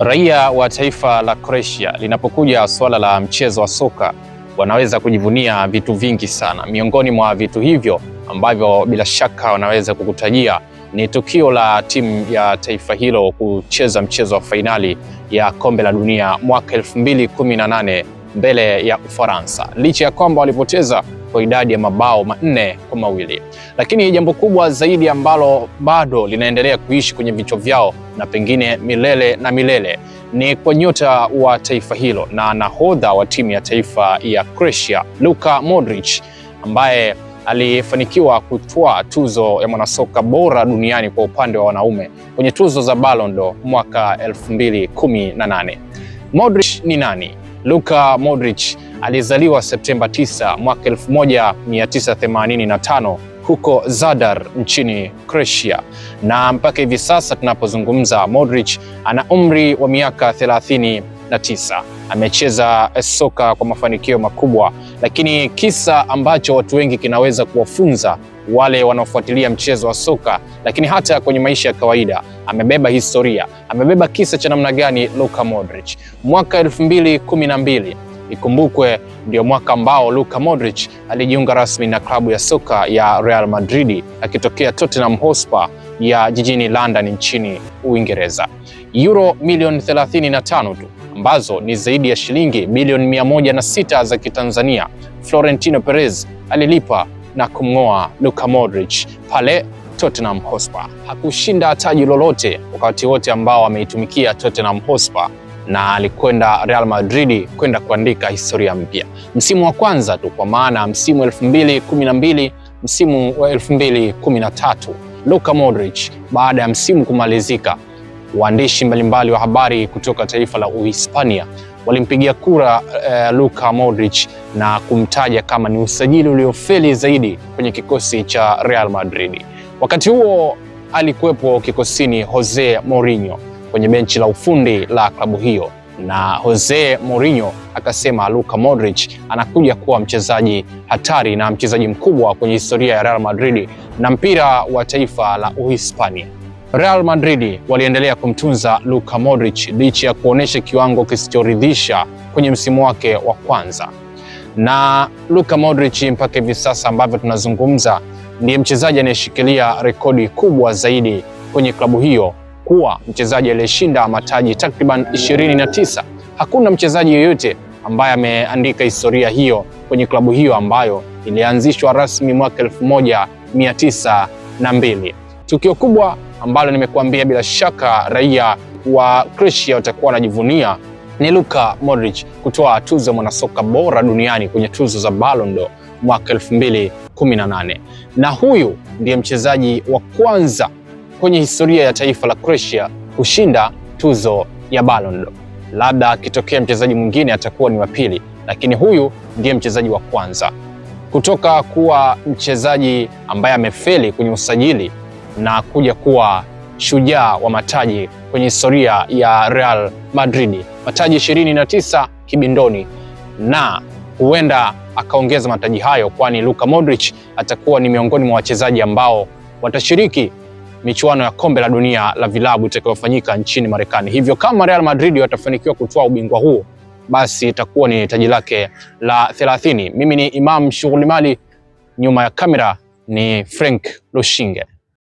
Raia wa taifa la Croatia linapokuja swala la mchezo wa soka wanaweza kujivunia vitu vingi sana. Miongoni mwa vitu hivyo ambavyo bila shaka wanaweza kukutajia ni tukio la timu ya taifa hilo kucheza mchezo wa fainali ya kombe la dunia mwaka 2018 mbele ya Ufaransa. Licha ya kwamba walipoteza kwa idadi ya mabao 4-2. Lakini jambo kubwa zaidi ambalo bado linaendelea kuishi kwenye vichwa vyao na pengine milele na milele ni kwa nyota wa taifa hilo na nahodha wa timu ya taifa ya Croatia, Luka Modric, ambaye alifanikiwa kutwaa tuzo ya mwanasoka bora duniani kwa upande wa wanaume kwenye tuzo za Ballon d'Or mwaka 2018. Modric ni nani? Luka Modric alizaliwa Septemba 9 mwaka 1985 huko Zadar nchini Croatia, na mpaka hivi sasa tunapozungumza Modric ana umri wa miaka 39. Amecheza soka kwa mafanikio makubwa, lakini kisa ambacho watu wengi kinaweza kuwafunza wale wanaofuatilia mchezo wa soka, lakini hata kwenye maisha ya kawaida, amebeba historia. Amebeba kisa cha namna gani Luka Modric? Mwaka 2012 ikumbukwe ndio mwaka ambao Luka Modric alijiunga rasmi na klabu ya soka ya Real Madrid akitokea Tottenham Hotspur ya jijini London nchini Uingereza. Euro milioni 35 tu ambazo ni zaidi ya shilingi bilioni 106 za Kitanzania, Florentino Perez alilipa na kumng'oa Luka Modric pale Tottenham Hotspur. Hakushinda taji lolote wakati wote ambao ameitumikia Tottenham Hotspur, na alikwenda Real Madrid kwenda kuandika historia mpya. Msimu wa kwanza tu, kwa maana msimu 2012, msimu wa 2013, Luka Modric baada ya msimu kumalizika, waandishi mbalimbali wa habari kutoka taifa la Uhispania walimpigia kura Luka Modric na kumtaja kama ni usajili uliofeli zaidi kwenye kikosi cha Real Madrid. Wakati huo alikuwepo kikosini Jose Mourinho kwenye benchi la ufundi la klabu hiyo, na Jose Mourinho akasema Luka Modric anakuja kuwa mchezaji hatari na mchezaji mkubwa kwenye historia ya Real Madrid na mpira wa taifa la Uhispania. Real Madrid waliendelea kumtunza Luka Modric licha ya kuonesha kiwango kisichoridhisha kwenye msimu wake wa kwanza. Na Luka Modric mpaka hivi sasa ambavyo tunazungumza ndiye mchezaji anayeshikilia rekodi kubwa zaidi kwenye klabu hiyo, kuwa mchezaji aliyeshinda mataji takriban 29. Hakuna mchezaji yeyote ambaye ameandika historia hiyo kwenye klabu hiyo ambayo ilianzishwa rasmi mwaka 1902. Tukio kubwa ambalo nimekuambia bila shaka raia wa Croatia watakuwa wanajivunia ni Luka Modric kutoa tuzo ya mwanasoka bora duniani kwenye tuzo za Ballon d'Or mwaka 2018. Na huyu ndiye mchezaji wa kwanza kwenye historia ya taifa la Croatia kushinda tuzo ya Ballon d'Or. Labda akitokea mchezaji mwingine atakuwa ni wa pili, lakini huyu ndiye mchezaji wa kwanza kutoka kuwa mchezaji ambaye amefeli kwenye usajili na kuja kuwa shujaa wa mataji kwenye historia ya Real Madrid. Mataji 29 kibindoni, na huenda akaongeza mataji hayo, kwani Luka Modric atakuwa ni miongoni mwa wachezaji ambao watashiriki michuano ya kombe la dunia la vilabu itakayofanyika nchini Marekani. Hivyo kama Real Madrid watafanikiwa kutoa ubingwa huo, basi itakuwa ni taji lake la 30. Mimi ni Imam Shughulimali, nyuma ya kamera ni Frank Lushinge.